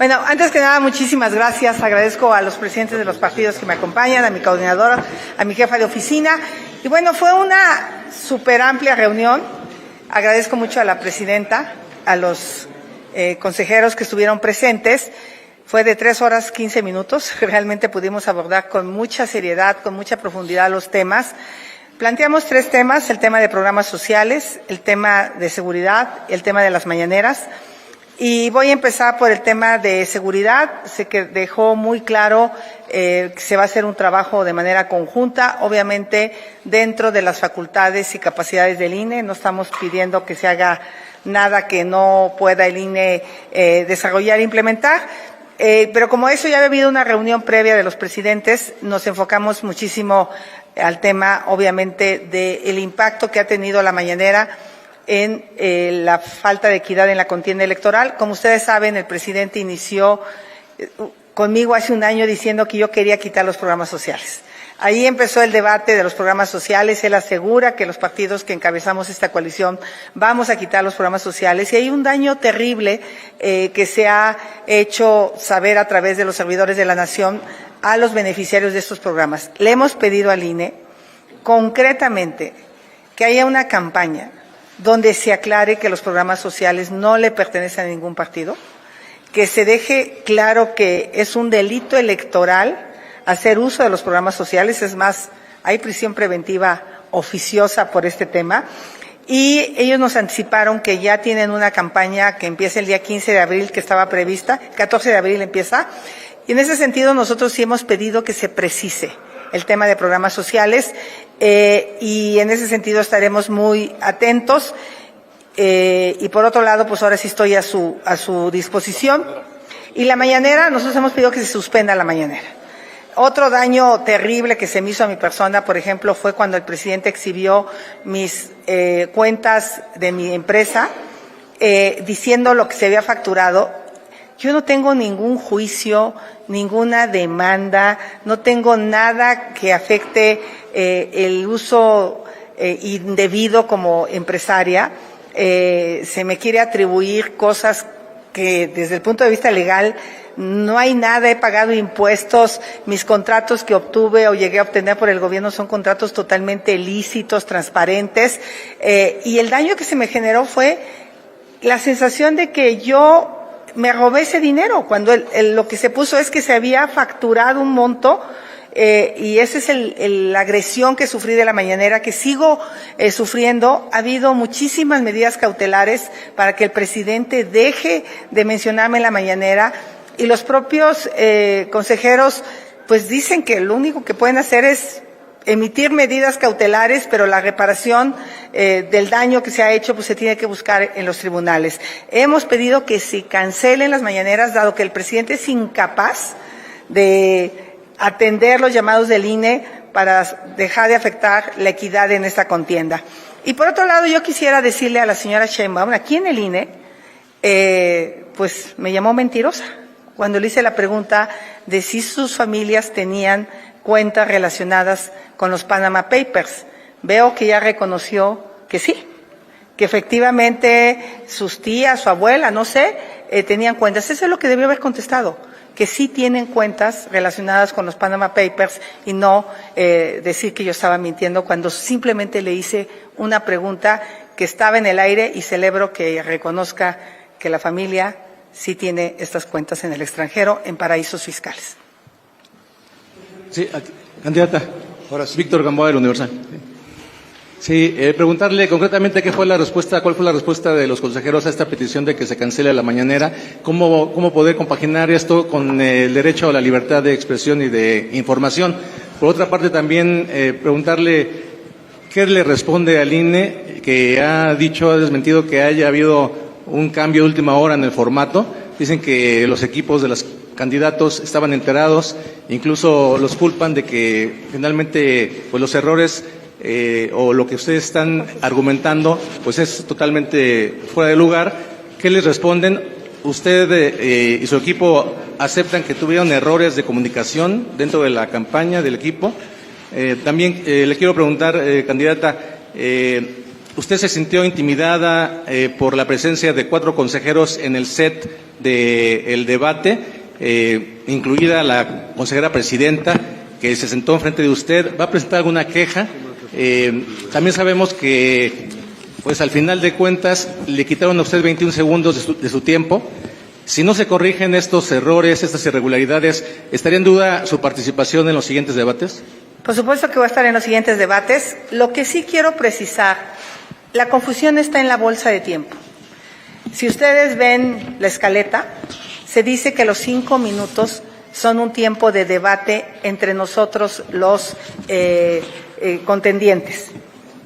Bueno, antes que nada, muchísimas gracias. Agradezco a los presidentes de los partidos que me acompañan, a mi coordinadora, a mi jefa de oficina. Y bueno, fue una súper amplia reunión. Agradezco mucho a la presidenta, a los consejeros que estuvieron presentes. Fue de 3 horas 15 minutos. Realmente pudimos abordar con mucha seriedad, con mucha profundidad los temas. Planteamos 3 temas: el tema de programas sociales, el tema de seguridad, el tema de las mañaneras. Y voy a empezar por el tema de seguridad. Sé que dejó muy claro que se va a hacer un trabajo de manera conjunta, obviamente dentro de las facultades y capacidades del INE. No estamos pidiendo que se haga nada que no pueda el INE desarrollar e implementar. Pero como eso ya había habido una reunión previa de los presidentes, nos enfocamos muchísimo al tema, obviamente, del impacto que ha tenido la mañanera en la falta de equidad en la contienda electoral. Como ustedes saben, el presidente inició conmigo hace un año diciendo que yo quería quitar los programas sociales. Ahí empezó el debate de los programas sociales. Él asegura que los partidos que encabezamos esta coalición vamos a quitar los programas sociales. Y hay un daño terrible que se ha hecho saber a través de los servidores de la nación a los beneficiarios de estos programas. Le hemos pedido al INE concretamente que haya una campaña donde se aclare que los programas sociales no le pertenecen a ningún partido, que se deje claro que es un delito electoral hacer uso de los programas sociales. Es más, hay prisión preventiva oficiosa por este tema. Y ellos nos anticiparon que ya tienen una campaña que empieza el día 15 de abril, que estaba prevista, 14 de abril empieza. Y en ese sentido nosotros sí hemos pedido que se precise el tema de programas sociales, y en ese sentido estaremos muy atentos. Y por otro lado, pues ahora sí estoy a su disposición. Y la mañanera, nosotros hemos pedido que se suspenda la mañanera. Otro daño terrible que se me hizo a mi persona, por ejemplo, fue cuando el presidente exhibió mis cuentas de mi empresa, diciendo lo que se había facturado. Yo no tengo ningún juicio, ninguna demanda, no tengo nada que afecte el uso indebido como empresaria. Se me quiere atribuir cosas que desde el punto de vista legal no hay nada. He pagado impuestos. Mis contratos que obtuve o llegué a obtener por el gobierno son contratos totalmente lícitos, transparentes. Y el daño que se me generó fue la sensación de que yo me robé ese dinero, cuando lo que se puso es que se había facturado un monto, y esa es la agresión que sufrí de la mañanera, que sigo sufriendo. Ha habido muchísimas medidas cautelares para que el presidente deje de mencionarme en la mañanera, y los propios consejeros pues dicen que lo único que pueden hacer es emitir medidas cautelares, pero la reparación del daño que se ha hecho pues se tiene que buscar en los tribunales. Hemos pedido que se cancelen las mañaneras, dado que el presidente es incapaz de atender los llamados del INE para dejar de afectar la equidad en esta contienda. Y por otro lado, yo quisiera decirle a la señora Sheinbaum, aquí en el INE, pues me llamó mentirosa cuando le hice la pregunta de si sus familias tenían cuentas relacionadas con los Panama Papers. Veo que ya reconoció que sí, que efectivamente sus tías, su abuela, no sé, tenían cuentas. Eso es lo que debió haber contestado, que sí tienen cuentas relacionadas con los Panama Papers, y no decir que yo estaba mintiendo cuando simplemente le hice una pregunta que estaba en el aire, y celebro que reconozca que la familia sí tiene estas cuentas en el extranjero, en paraísos fiscales. Sí, candidata. Ahora sí. Víctor Gamboa, del Universal. Sí, preguntarle concretamente cuál fue la respuesta de los consejeros a esta petición de que se cancele la mañanera. ¿Cómo poder compaginar esto con el derecho a la libertad de expresión y de información? Por otra parte, también preguntarle qué le responde al INE, que ha desmentido que haya habido un cambio de última hora en el formato. Dicen que los equipos de los candidatos estaban enterados, incluso los culpan de que finalmente pues los errores o lo que ustedes están argumentando pues es totalmente fuera de lugar. ¿Qué les responden? ¿Usted y su equipo aceptan que tuvieron errores de comunicación dentro de la campaña del equipo? También le quiero preguntar, candidata, ¿usted se sintió intimidada por la presencia de 4 consejeros en el set del debate, incluida la consejera presidenta, que se sentó enfrente de usted? ¿Va a presentar alguna queja? También sabemos que, pues al final de cuentas, le quitaron a usted 21 segundos de su tiempo. Si no se corrigen estos errores, estas irregularidades, ¿estaría en duda su participación en los siguientes debates? Por supuesto que voy a estar en los siguientes debates. Lo que sí quiero precisar, la confusión está en la bolsa de tiempo. Si ustedes ven la escaleta, se dice que los 5 minutos son un tiempo de debate entre nosotros los contendientes.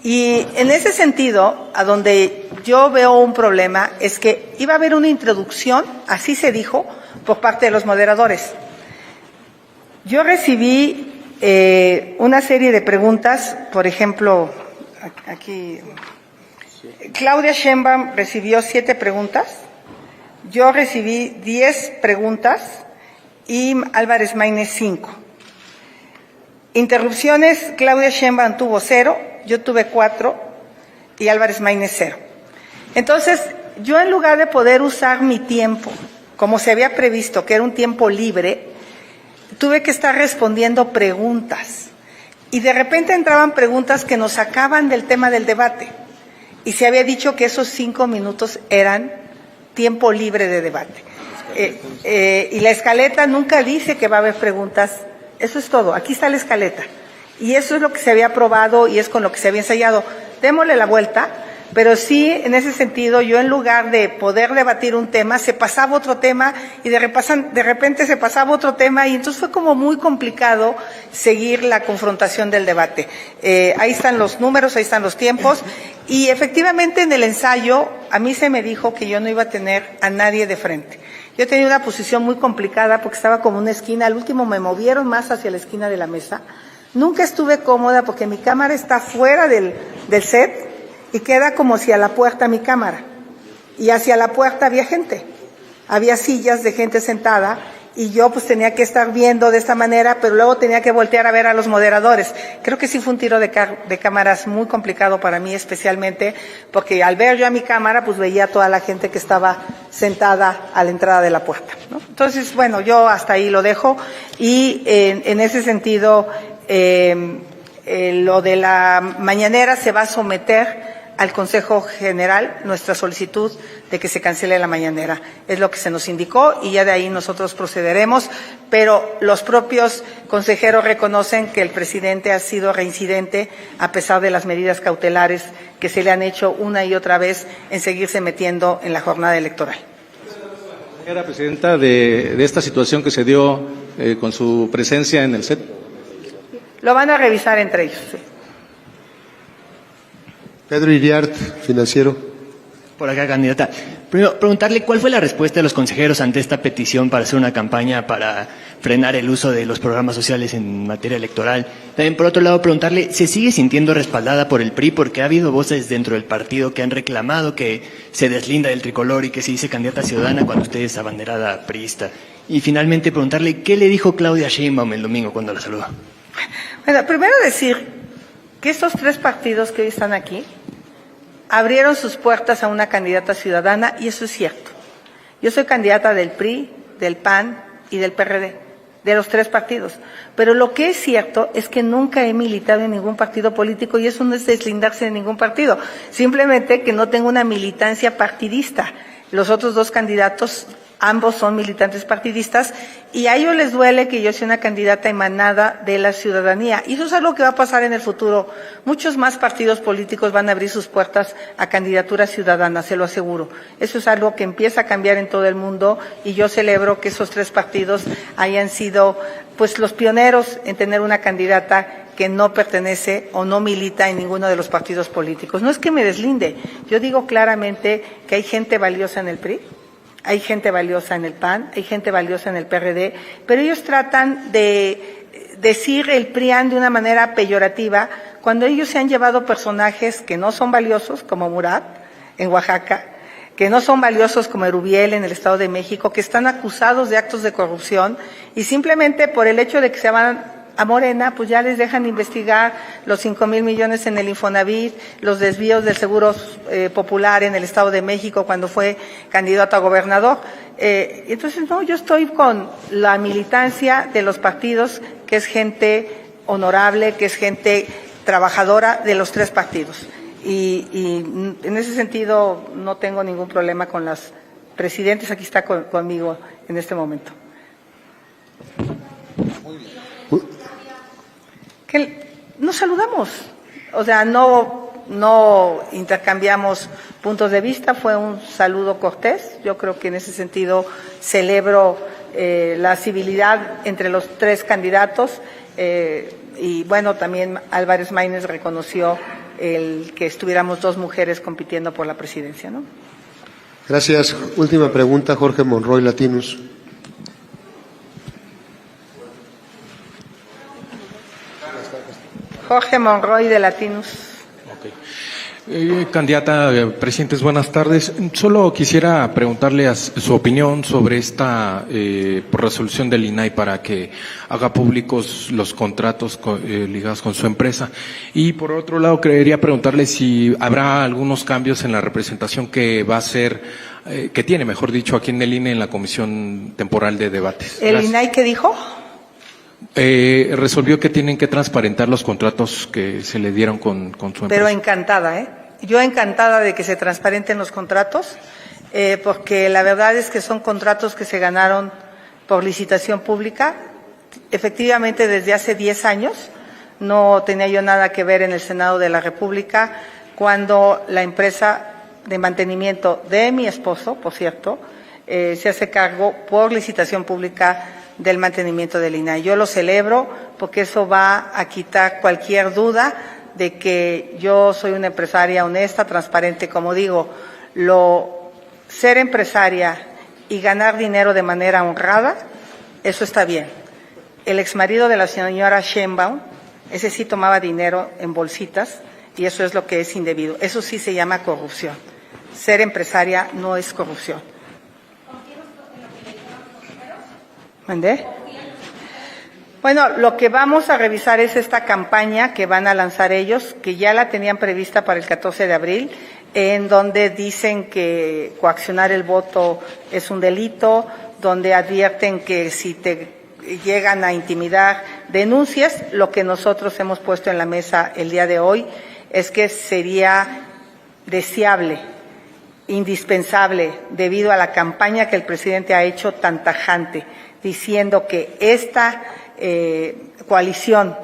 Y en ese sentido, a donde yo veo un problema es que iba a haber una introducción, así se dijo, por parte de los moderadores. Yo recibí una serie de preguntas, por ejemplo, aquí, Claudia Sheinbaum recibió 7 preguntas, yo recibí 10 preguntas y Álvarez Maínez 5. Interrupciones, Claudia Sheinbaum tuvo 0, yo tuve 4 y Álvarez Maínez 0. Entonces, yo en lugar de poder usar mi tiempo, como se había previsto, que era un tiempo libre, tuve que estar respondiendo preguntas. Y de repente entraban preguntas que nos sacaban del tema del debate. Y se había dicho que esos 5 minutos eran tiempo libre de debate. Y la escaleta nunca dice que va a haber preguntas. Eso es todo. Aquí está la escaleta. Y eso es lo que se había aprobado y es con lo que se había ensayado. Démosle la vuelta, pero sí, en ese sentido, yo en lugar de poder debatir un tema, se pasaba otro tema y de repente se pasaba otro tema y entonces fue como muy complicado seguir la confrontación del debate. Ahí están los números, ahí están los tiempos y efectivamente en el ensayo a mí se me dijo que yo no iba a tener a nadie de frente. Yo tenía una posición muy complicada porque estaba como una esquina, al último me movieron más hacia la esquina de la mesa. Nunca estuve cómoda porque mi cámara está fuera del set y queda como hacia la puerta mi cámara. Y hacia la puerta había gente, había sillas de gente sentada y yo pues tenía que estar viendo de esta manera, pero luego tenía que voltear a ver a los moderadores. Creo que sí fue un tiro de cámaras muy complicado para mí, especialmente porque al ver yo a mi cámara pues veía a toda la gente que estaba sentada a la entrada de la puerta, ¿no? Entonces, bueno, yo hasta ahí lo dejo y en ese sentido lo de la mañanera se va a someter al Consejo General nuestra solicitud de que se cancele la mañanera. Es lo que se nos indicó y ya de ahí nosotros procederemos, pero los propios consejeros reconocen que el presidente ha sido reincidente a pesar de las medidas cautelares que se le han hecho una y otra vez en seguirse metiendo en la jornada electoral. ¿Era presidenta de esta situación que se dio con su presencia en el set? Lo van a revisar entre ellos, sí. Pedro Iriart, financiero. Por acá, candidata. Primero, preguntarle cuál fue la respuesta de los consejeros ante esta petición para hacer una campaña para frenar el uso de los programas sociales en materia electoral. También, por otro lado, preguntarle, ¿se sigue sintiendo respaldada por el PRI? Porque ha habido voces dentro del partido que han reclamado que se deslinda del tricolor y que se dice candidata ciudadana cuando usted es abanderada priista. Y finalmente, preguntarle, ¿qué le dijo Claudia Sheinbaum el domingo cuando la saludó? Bueno, primero decir que estos 3 partidos que hoy están aquí abrieron sus puertas a una candidata ciudadana y eso es cierto. Yo soy candidata del PRI, del PAN y del PRD, de los 3 partidos. Pero lo que es cierto es que nunca he militado en ningún partido político y eso no es deslindarse de ningún partido. Simplemente que no tengo una militancia partidista. Los otros 2 candidatos, ambos son militantes partidistas y a ellos les duele que yo sea una candidata emanada de la ciudadanía. Y eso es algo que va a pasar en el futuro. Muchos más partidos políticos van a abrir sus puertas a candidaturas ciudadanas, se lo aseguro. Eso es algo que empieza a cambiar en todo el mundo y yo celebro que esos 3 partidos hayan sido pues los pioneros en tener una candidata que no pertenece o no milita en ninguno de los partidos políticos. No es que me deslinde, yo digo claramente que hay gente valiosa en el PRI, hay gente valiosa en el PAN, hay gente valiosa en el PRD, pero ellos tratan de decir el PRIAN de una manera peyorativa cuando ellos se han llevado personajes que no son valiosos, como Murat en Oaxaca, que no son valiosos como Erubiel en el Estado de México, que están acusados de actos de corrupción y simplemente por el hecho de que se a Morena, pues ya les dejan investigar los 5,000 millones en el Infonavit, los desvíos del Seguro Popular en el Estado de México cuando fue candidato a gobernador. Entonces, no, yo estoy con la militancia de los partidos, que es gente honorable, que es gente trabajadora de los tres partidos. Y en ese sentido no tengo ningún problema con las presidentes. Aquí está conmigo en este momento. Que nos saludamos, o sea, no intercambiamos puntos de vista, fue un saludo cortés. Yo creo que en ese sentido celebro la civilidad entre los tres candidatos y bueno, también Álvarez Maínez reconoció el que estuviéramos dos mujeres compitiendo por la presidencia, ¿no? Gracias. Última pregunta, Jorge Monroy, Latinus. Jorge Monroy, de Latinus. Candidata, presidentes, buenas tardes. Solo quisiera preguntarle su opinión sobre esta resolución del INAI para que haga públicos los contratos ligados con su empresa. Y por otro lado, quería preguntarle si habrá algunos cambios en la representación que va a ser, que tiene, mejor dicho, aquí en el INE en la Comisión Temporal de Debates. ¿El INAI qué dijo? Resolvió que tienen que transparentar los contratos que se le dieron con su empresa. Pero encantada, yo encantada de que se transparenten los contratos, porque la verdad es que son contratos que se ganaron por licitación pública. Efectivamente, desde hace 10 años no tenía yo nada que ver en el Senado de la República cuando la empresa de mantenimiento de mi esposo, por cierto, se hace cargo por licitación pública del mantenimiento del INAI. Yo lo celebro porque eso va a quitar cualquier duda de que yo soy una empresaria honesta, transparente. Como digo, ser empresaria y ganar dinero de manera honrada, eso está bien. El exmarido de la señora Sheinbaum, ese sí tomaba dinero en bolsitas y eso es lo que es indebido. Eso sí se llama corrupción. Ser empresaria no es corrupción. ¿Mandé? Bueno, lo que vamos a revisar es esta campaña que van a lanzar ellos, que ya la tenían prevista para el 14 de abril, en donde dicen que coaccionar el voto es un delito, donde advierten que si te llegan a intimidar, denuncias. Lo que nosotros hemos puesto en la mesa el día de hoy es que sería deseable, indispensable, debido a la campaña que el presidente ha hecho tan tajante, diciendo que esta coalición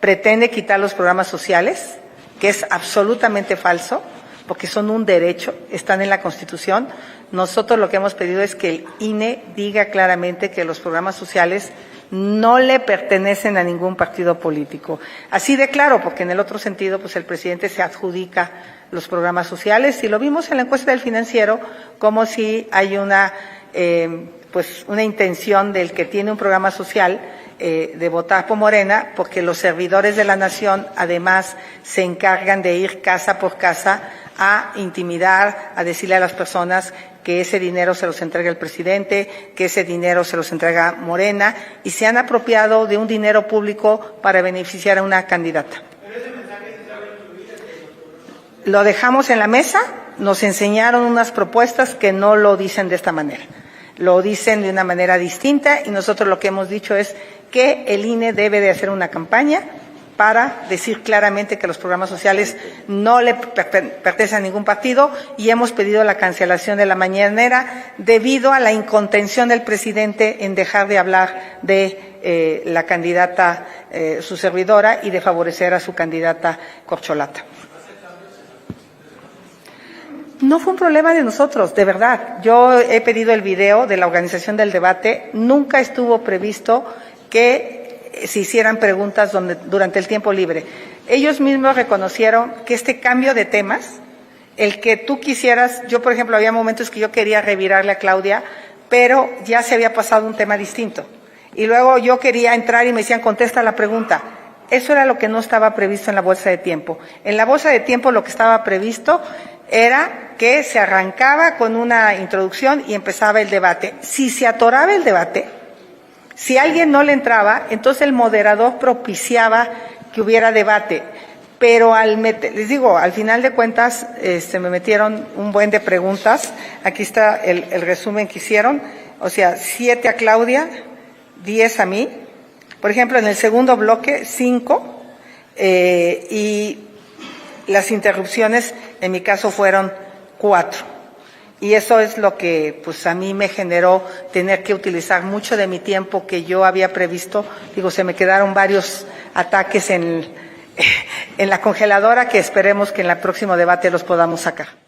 pretende quitar los programas sociales, que es absolutamente falso, porque son un derecho, están en la Constitución. Nosotros lo que hemos pedido es que el INE diga claramente que los programas sociales no le pertenecen a ningún partido político. Así de claro, porque en el otro sentido, pues el presidente se adjudica los programas sociales, y lo vimos en la encuesta del Financiero, como si hay una intención del que tiene un programa social de votar por Morena, porque los servidores de la nación además se encargan de ir casa por casa a intimidar, a decirle a las personas que ese dinero se los entrega el presidente, que ese dinero se los entrega Morena, y se han apropiado de un dinero público para beneficiar a una candidata. Lo dejamos en la mesa, nos enseñaron unas propuestas que no lo dicen de esta manera. Lo dicen de una manera distinta, y nosotros lo que hemos dicho es que el INE debe de hacer una campaña para decir claramente que los programas sociales no le pertenecen a ningún partido, y hemos pedido la cancelación de la mañanera debido a la incontención del presidente en dejar de hablar de la candidata, su servidora, y de favorecer a su candidata corcholata. No fue un problema de nosotros, de verdad. Yo he pedido el video de la organización del debate. Nunca estuvo previsto que se hicieran preguntas durante el tiempo libre. Ellos mismos reconocieron que este cambio de temas, el que tú quisieras, yo por ejemplo había momentos que yo quería revirarle a Claudia, pero ya se había pasado un tema distinto. Y luego yo quería entrar y me decían, contesta la pregunta. Eso era lo que no estaba previsto en la bolsa de tiempo. En la bolsa de tiempo lo que estaba previsto era que se arrancaba con una introducción y empezaba el debate. Si se atoraba el debate, Si alguien no le entraba, entonces el moderador propiciaba que hubiera debate. Pero les digo, al final de cuentas, me metieron un buen de preguntas. Aquí está el resumen que hicieron. O sea, 7 a Claudia, 10 a mí. Por ejemplo, en el segundo bloque, 5. Y las interrupciones, en mi caso, fueron 4. Y eso es lo que, pues, a mí me generó tener que utilizar mucho de mi tiempo que yo había previsto. Digo, se me quedaron varios ataques en la congeladora que esperemos que en el próximo debate los podamos sacar.